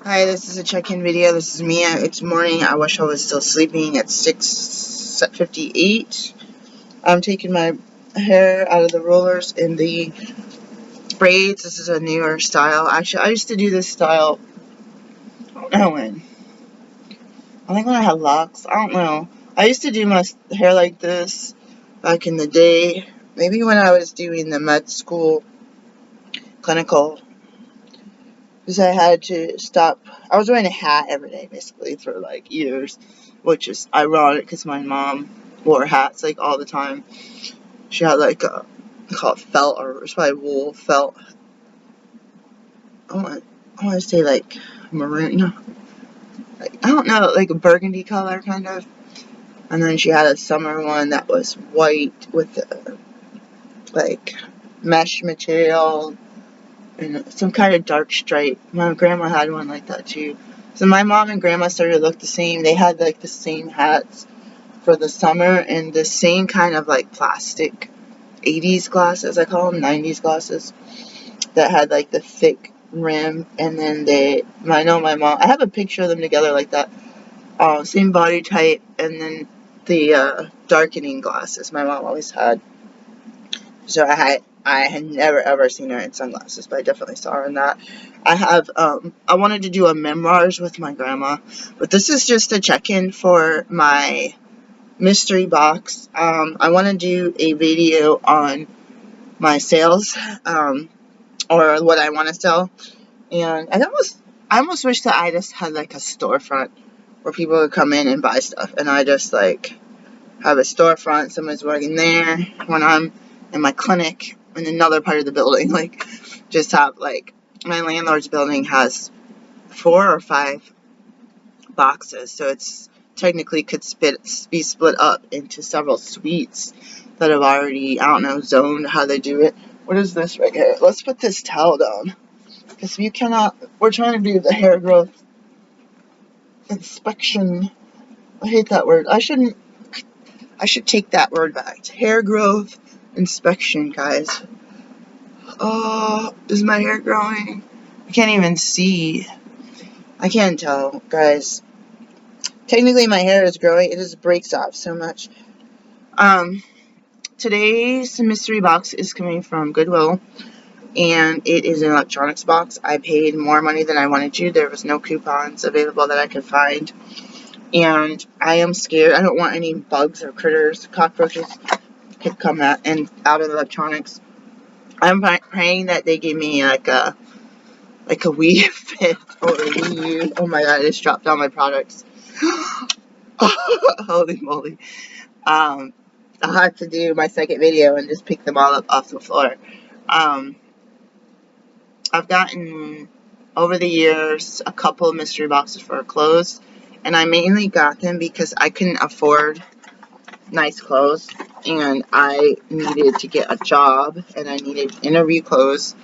Hi, this is a check-in video. This is Mia. It's morning. I wish I was still sleeping at 6:58. I'm taking my hair out of the rollers in the braids. This is a newer style. Actually, I used to do this style, I don't know when. I think when I had locks. I don't know. I used to do my hair like this back in the day. Maybe when I was doing the med school clinical. Because I had to stop. I was wearing a hat every day, basically, for like years, which is ironic because my mom wore hats like all the time. She had like a, call it felt, or it's probably wool felt. I want to say like maroon, no, like, I don't know, like a burgundy color kind of. And then she had a summer one that was white with like mesh material and some kind of dark stripe. My grandma had one like that too. So my mom and grandma started to look the same. They had like the same hats for the summer and the same kind of like plastic 80s glasses, I call them 90s glasses, that had like the thick rim. And then I know my mom, I have a picture of them together like that. Same body type, and then the darkening glasses my mom always had. So I had never ever seen her in sunglasses, but I definitely saw her in that. I wanted to do a memoirs with my grandma, but this is just a check-in for my mystery box. I want to do a video on my sales, or what I want to sell, and I almost wish that I just had like a storefront where people would come in and buy stuff, and I just like have a storefront, someone's working there when I'm in my clinic in another part of the building. Like, just have, like, my landlord's building has 4 or 5 boxes, so it's technically could be split up into several suites that have already, I don't know, zoned how they do it. What is this right here? Let's put this towel down, because we're trying to do the hair growth inspection. I hate that word. I should take that word back. It's hair growth inspection, guys. Oh, is my hair growing? I can't even see. I can't tell, guys. Technically, my hair is growing. It just breaks off so much. Today's mystery box is coming from Goodwill, and it is an electronics box. I paid more money than I wanted to. There was no coupons available that I could find, and I am scared. I don't want any bugs or critters, cockroaches, could come out of the electronics. I'm praying that they give me like a Wii Fit or a Wii U. Oh my god, I just dropped all my products. Holy moly. I'll have to do my second video and just pick them all up off the floor. I've gotten, over the years, a couple of mystery boxes for clothes, and I mainly got them because I couldn't afford nice clothes, and I needed to get a job, and I needed interview clothes,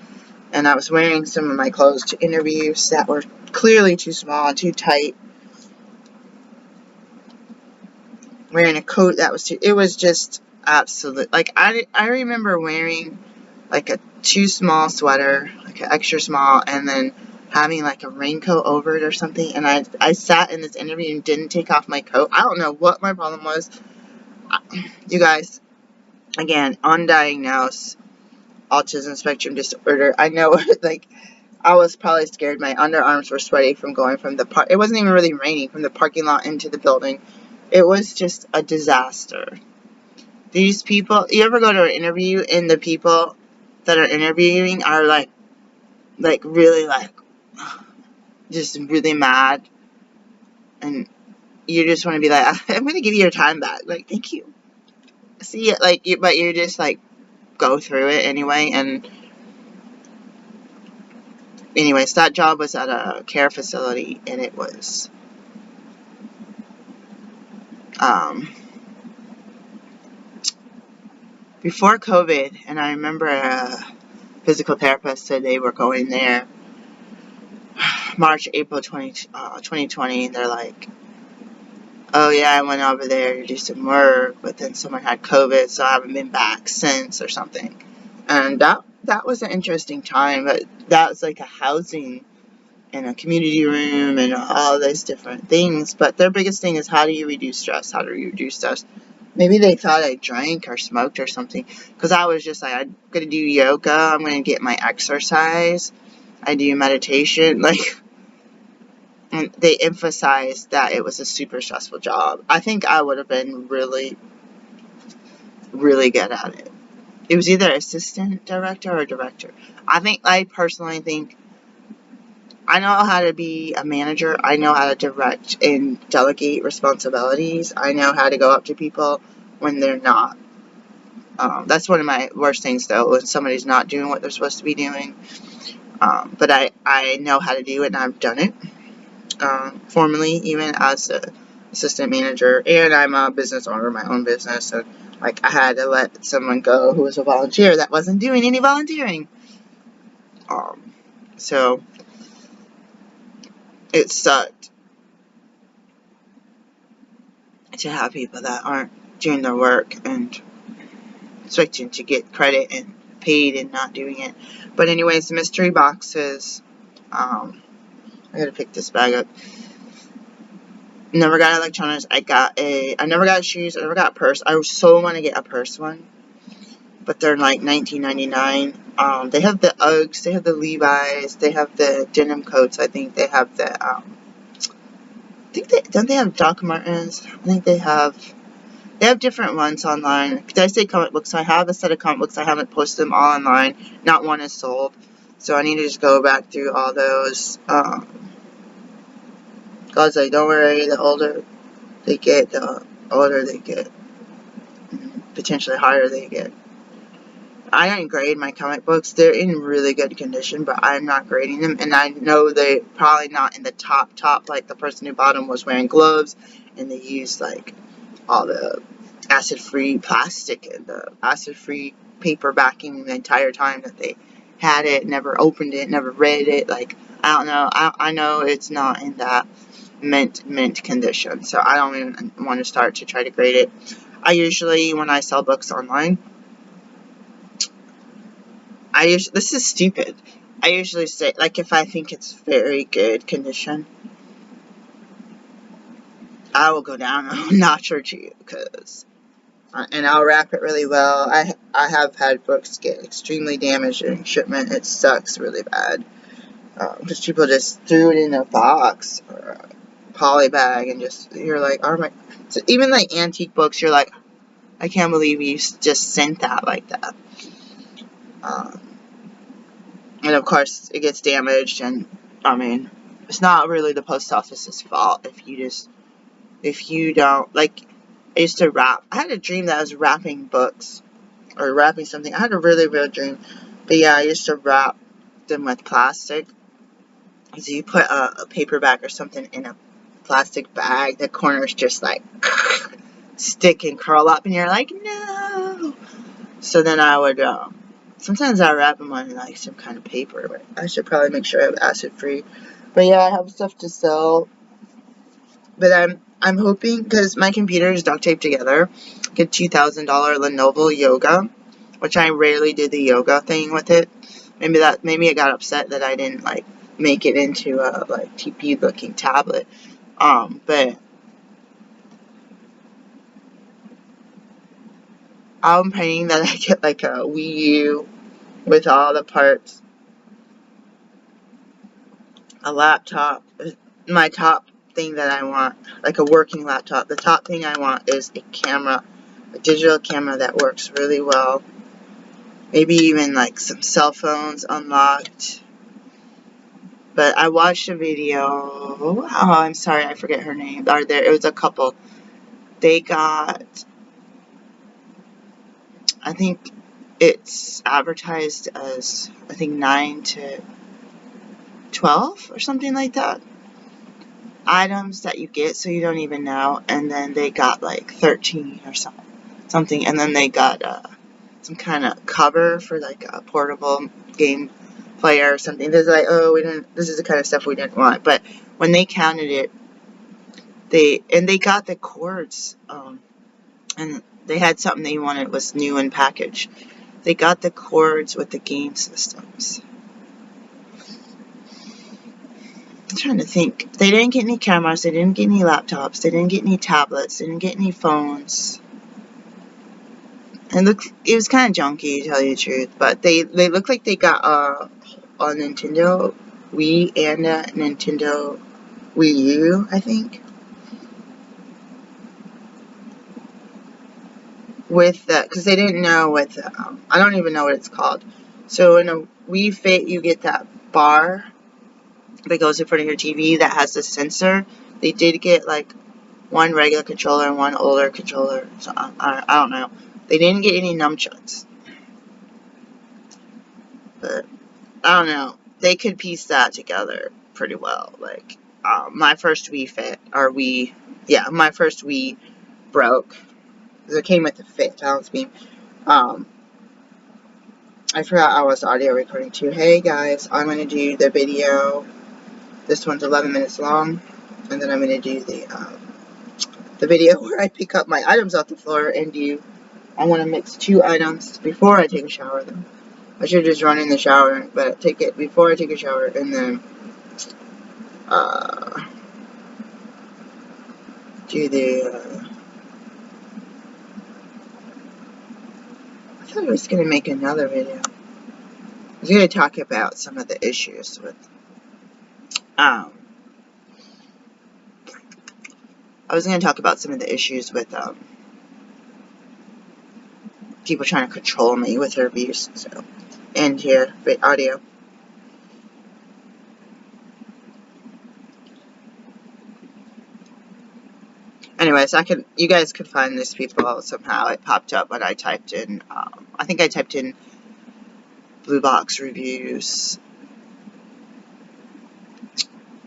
and I was wearing some of my clothes to interviews that were clearly too small, too tight, wearing a coat that was it was just absolute, like, I remember wearing, like, a too small sweater, like an extra small, and then having, like, a raincoat over it or something, and I sat in this interview and didn't take off my coat. I don't know what my problem was. You guys, again, undiagnosed autism spectrum disorder. I know, like, I was probably scared. My underarms were sweaty from going from the park. It wasn't even really raining, from the parking lot into the building. It was just a disaster. These people, you ever go to an interview and the people that are interviewing are like really, like, just really mad, and you just want to be like, I'm going to give you your time back. Like, thank you. See it, like, but you just, like, go through it anyway. And anyways, that job was at a care facility, and it was, before COVID, and I remember a physical therapist said they were going there March, April 2020, and they're like, oh yeah, I went over there to do some work, but then someone had COVID, so I haven't been back since, or something. And that was an interesting time, but that was like a housing and a community room and all these different things. But their biggest thing is, how do you reduce stress? How do you reduce stress? Maybe they thought I drank or smoked or something, because I was just like, I'm going to do yoga, I'm going to get my exercise, I do meditation, like, and they emphasized that it was a super stressful job. I think I would have been really, really good at it. It was either assistant director or director. I personally think I know how to be a manager. I know how to direct and delegate responsibilities. I know how to go up to people when they're not. That's one of my worst things, though, when somebody's not doing what they're supposed to be doing. But I know how to do it, and I've done it. Formerly, even as an assistant manager, and I'm a business owner of my own business, and like, I had to let someone go who was a volunteer that wasn't doing any volunteering. So it sucked to have people that aren't doing their work and expecting to get credit and paid and not doing it. But anyways, the mystery boxes, I gotta pick this bag up. Never got electronics. I never got shoes. I never got a purse. I so want to get a purse one, but they're like $19.99. They have the Uggs, they have the Levi's, they have the denim coats. I think they have the don't they have Doc Martens? I think they have different ones online. Did I say comic books? I have a set of comic books. I haven't posted them all online. Not one is sold, so I need to just go back through all those. God's like, don't worry, the older they get, the older they get, potentially higher they get. I don't grade my comic books. They're in really good condition, but I'm not grading them, and I know they're probably not in the top, like the person who bought them was wearing gloves, and they used like all the acid-free plastic and the acid-free paper backing the entire time that they had it, never opened it, never read it. Like, I don't know. I know it's not in that mint condition, so I don't even want to start to try to grade it. I usually, when I sell books online, this is stupid. I usually say, like, if I think it's very good condition, I will go down a notch or two, and I'll wrap it really well. I have had books get extremely damaged during shipment. It sucks really bad, because people just threw it in a box or a poly bag, and you're like, oh my. So even like antique books, you're like, I can't believe you just sent that like that. And of course, it gets damaged, and I mean, it's not really the post office's fault if you don't, like, I used to wrap. I had a dream that I was wrapping books or wrapping something. I had a really real dream, but yeah, I used to wrap them with plastic. So you put a paperback or something in a plastic bag, the corners just like stick and curl up, and you're like, no. So then I would. Sometimes I wrap them on like some kind of paper, but I should probably make sure I have acid free. But yeah, I have stuff to sell. But I'm hoping, because my computer is duct taped together, get $2,000 Lenovo Yoga, which I rarely did the yoga thing with it. Maybe it got upset that I didn't like make it into a like TP looking tablet. But I'm praying that I get like a Wii U with all the parts, a laptop. My top thing that I want, like a working laptop, the top thing I want is a camera, a digital camera that works really well. Maybe even like some cell phones unlocked. But I watched a video. Oh, I'm sorry, I forget her name. It was a couple. They got, I think it's advertised as, I think 9 to 12 or something like that. Items that you get so you don't even know, and then they got like 13 or something, and then they got some kind of cover for like a portable game player or something. They're like, oh, this is the kind of stuff we didn't want. But when they counted it, they got the cords, and they had something they wanted was new in package. They got the cords with the game systems. I'm trying to think. They didn't get any cameras. They didn't get any laptops. They didn't get any tablets. They didn't get any phones. And it was kind of junky, to tell you the truth. But they look like they got a Nintendo Wii and a Nintendo Wii U, I think. With that, because they didn't know what I don't even know what it's called. So in a Wii Fit, you get that bar that goes in front of your TV that has the sensor. They did get like one regular controller and one older controller. So I don't know. They didn't get any nunchucks. But I don't know. They could piece that together pretty well. Like my first Wii Fit, or Wii, yeah, my first Wii broke. It came with the Fit balance beam. I forgot I was audio recording too. Hey guys, I'm going to do the video. This one's 11 minutes long. And then I'm going to do the video where I pick up my items off the floor and I want to mix 2 items before I take a shower though. I should just run in the shower, but take it before I take a shower and then do the I thought I was going to make another video. I was going to talk about some of the issues with I was going to talk about some of the issues with people trying to control me with their views. So, end here, audio. Anyways, you guys could find these people somehow. It popped up when I typed in, I think I typed in Blue Box reviews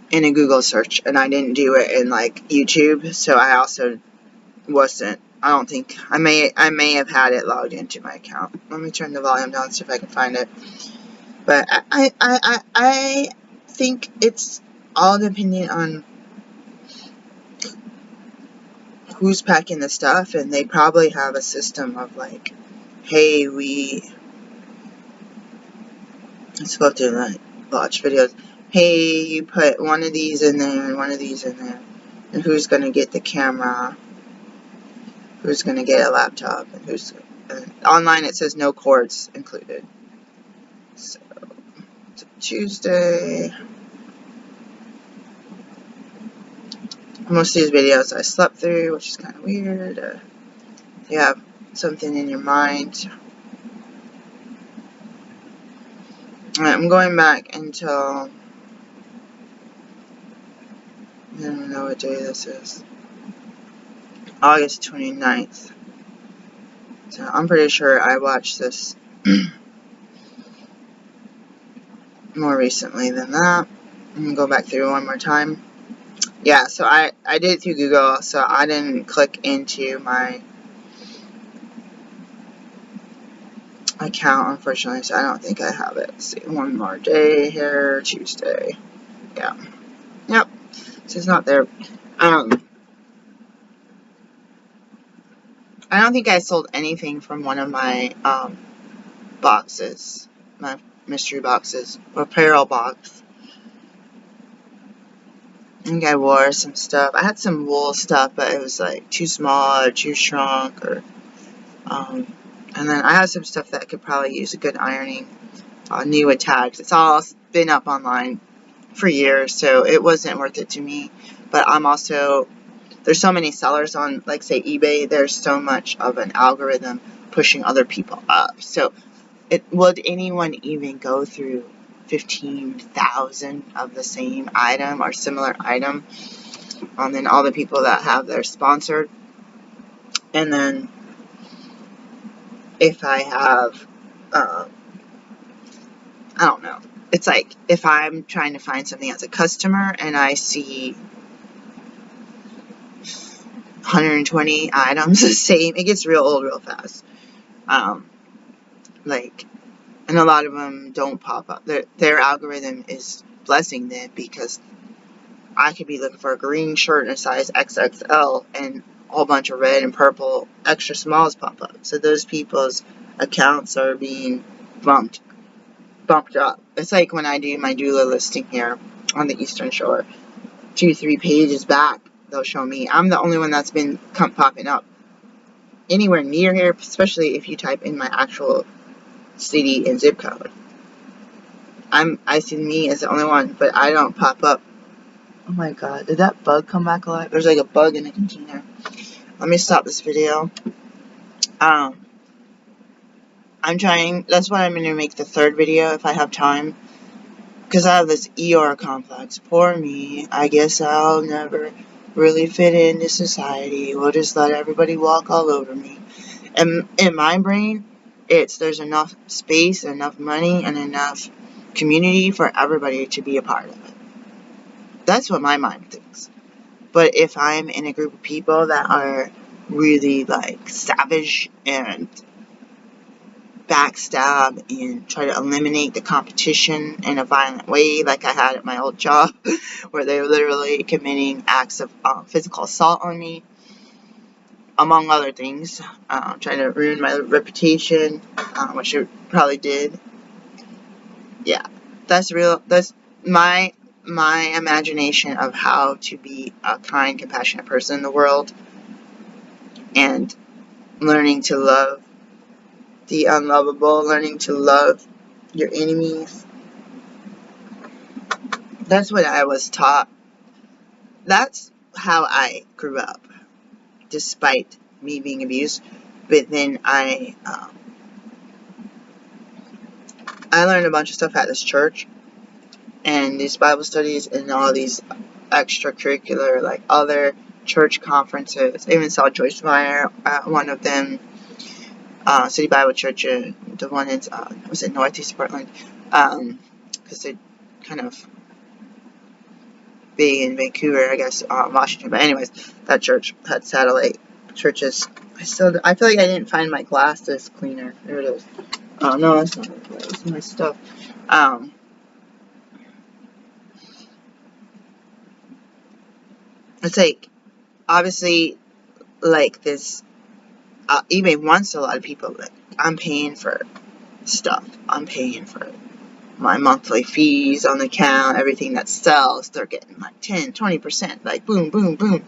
in a Google search, and I didn't do it in like YouTube, so I also wasn't. I don't think I may have had it logged into my account. Let me turn the volume down, see if I can find it. But I think it's all dependent on who's packing the stuff, and they probably have a system of like, hey, let's go through and watch videos. Hey, you put one of these in there and one of these in there, and who's gonna get the camera? Who's gonna get a laptop? And online it says no cords included. So it's a Tuesday. Most of these videos I slept through, which is kind of weird. You have something in your mind. I'm going back until I don't know what day this is. August 29th. So I'm pretty sure I watched this more recently than that. I'm gonna go back through one more time. Yeah, so I did it through Google, so I didn't click into my account, unfortunately, so I don't think I have it. Let's see, one more day here, Tuesday. Yeah. Yep. So it's not there. I don't think I sold anything from one of my boxes, my mystery boxes, or apparel box. I think I wore some stuff. I had some wool stuff, but it was like too small or too shrunk, or and then I have some stuff that could probably use a good ironing. New tags. It's all been up online for years, so it wasn't worth it to me. But I'm also, there's so many sellers on, like, say, eBay. There's so much of an algorithm pushing other people up. So would anyone even go through 15,000 of the same item or similar item? And then all the people that have their sponsored. And then if I have, I don't know. It's like if I'm trying to find something as a customer and I see 120 items the same, it gets real old real fast. Like, and a lot of them don't pop up. Their algorithm is blessing them, because I could be looking for a green shirt in a size XXL and a whole bunch of red and purple extra smalls pop up. So those people's accounts are being bumped up. It's like when I do my doula listing here. on the Eastern Shore. 2-3 pages back, they'll show me. I'm the only one that's been popping up anywhere near here, especially if you type in my actual city and zip code. I see me as the only one, but I don't pop up. Oh my god, did that bug come back alive? There's like a bug in the container. Let me stop this video. I'm trying, that's why I'm going to make the third video if I have time. Because I have this ER complex. Poor me. I guess I'll never really fit into society. We'll just let everybody walk all over me. And in my brain, there's enough space, enough money, and enough community for everybody to be a part of it. That's what my mind thinks. But if I'm in a group of people that are really like savage and backstab and try to eliminate the competition in a violent way, like I had at my old job, where they were literally committing acts of physical assault on me, among other things, trying to ruin my reputation, which it probably did. Yeah, that's real. That's my imagination of how to be a kind, compassionate person in the world, and learning to love the unlovable, learning to love your enemies. That's what I was taught. That's how I grew up, despite me being abused. But then I learned a bunch of stuff at this church, and these Bible studies, and all these extracurricular, like other church conferences. I even saw Joyce Meyer at one of them, City Bible Church, the one in, was it Northeast Portland? Because they kind of big in Vancouver, I guess, Washington. But anyways, that church had satellite churches. I feel like I didn't find my glasses cleaner. There it is. Oh no, that's not it. That's my stuff. It's like, obviously, like this, eBay wants a lot of people, but I'm paying for stuff. I'm paying for my monthly fees on the account, everything that sells. They're getting like 10, 20%, like boom, boom, boom.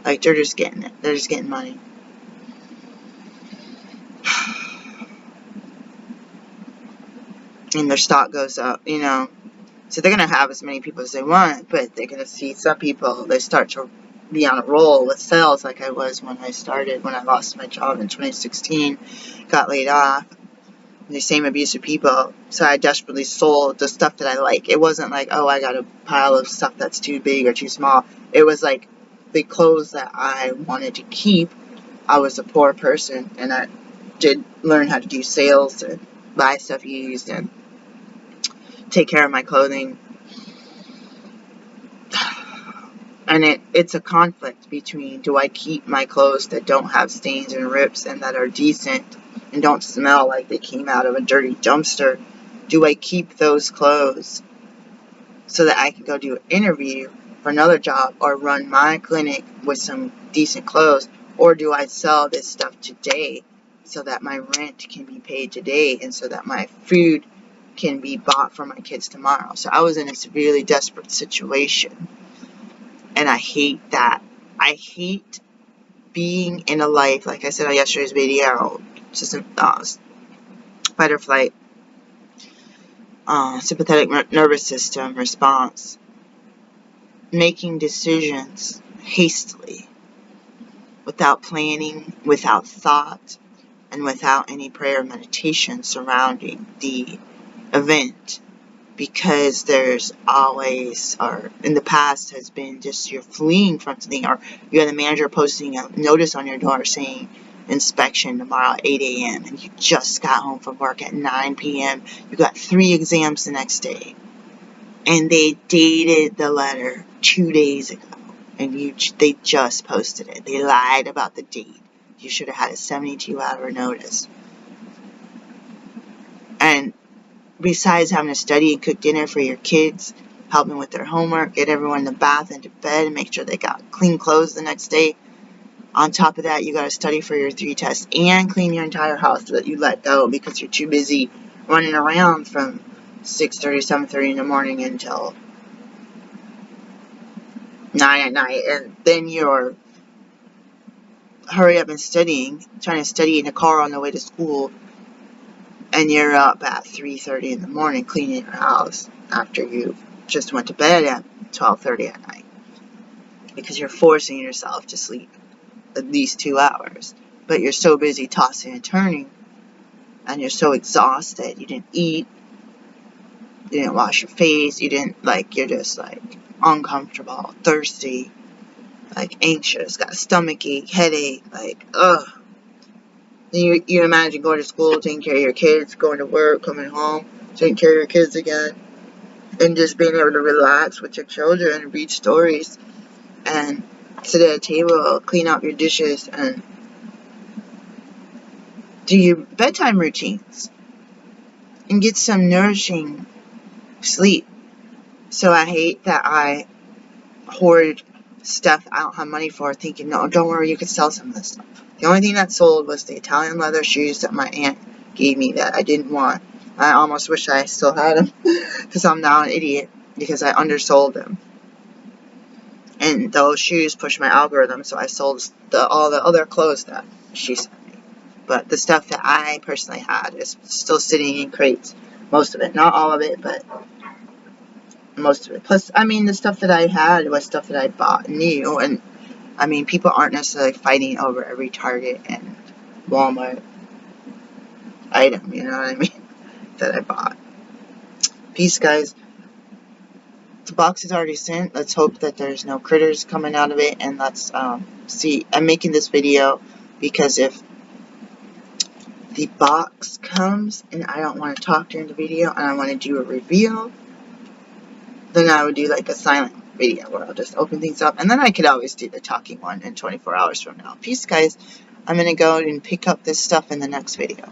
Like they're just getting it. They're just getting money. And their stock goes up, you know. So they're going to have as many people as they want, but they're going to see some people, they start to be on a roll with sales like I was when I started, when I lost my job in 2016, got laid off. The same abusive people, so I desperately sold the stuff that I like. It wasn't like, oh, I got a pile of stuff that's too big or too small. It was like the clothes that I wanted to keep. I was a poor person, and I did learn how to do sales and buy stuff used and take care of my clothing. And it's a conflict between, do I keep my clothes that don't have stains and rips and that are decent and don't smell like they came out of a dirty dumpster? Do I keep those clothes so that I can go do an interview for another job or run my clinic with some decent clothes? Or do I sell this stuff today so that my rent can be paid today and so that my food can be bought for my kids tomorrow? So I was in a severely desperate situation. And I hate that. I hate being in a life, like I said on yesterday's video, just fight or flight, sympathetic nervous system response, making decisions hastily, without planning, without thought, and without any prayer or meditation surrounding the event. Because there's always, or in the past has been just you're fleeing from something, or you have the manager posting a notice on your door saying inspection tomorrow at 8 a.m. and you just got home from work at 9 p.m. You got 3 exams the next day. And they dated the letter 2 days ago. And they just posted it. They lied about the date. You should have had a 72-hour notice. And besides having to study and cook dinner for your kids, helping with their homework, get everyone in the bath and to bed, and make sure they got clean clothes the next day. On top of that, you got to study for your 3 tests and clean your entire house that you let go because you're too busy running around from 6:30, 7:30 in the morning until 9 at night, and then you're hurry up and trying to study in a car on the way to school, and you're up at 3:30 in the morning cleaning your house after you just went to bed at 12:30 at night, because you're forcing yourself to sleep at least 2 hours, but you're so busy tossing and turning, and you're so exhausted, you didn't eat, you didn't wash your face, you're just like uncomfortable, thirsty, like anxious, got a stomach ache, headache, like, ugh. You imagine going to school, taking care of your kids, going to work, coming home, taking care of your kids again, and just being able to relax with your children and read stories and sit at a table, clean up your dishes, and do your bedtime routines and get some nourishing sleep. So I hate that I hoard stuff I don't have money for, thinking, no, don't worry, you can sell some of this stuff. The only thing that sold was the Italian leather shoes that my aunt gave me that I didn't want. I almost wish I still had them, because I'm now an idiot, because I undersold them. And those shoes pushed my algorithm, so I sold all the other clothes that she sent me. But the stuff that I personally had is still sitting in crates. Most of it. Not all of it, but most of it. Plus, I mean, the stuff that I had was stuff that I bought new, and I mean, people aren't necessarily fighting over every Target and Walmart item, you know what I mean, that I bought. Peace, guys. The box is already sent. Let's hope that there's no critters coming out of it, and let's see. I'm making this video because if the box comes and I don't want to talk during the video and I want to do a reveal, then I would do like a silent video where I'll just open things up, and then I could always do the talking one in 24 hours from now. Peace, guys. I'm going to go and pick up this stuff in the next video.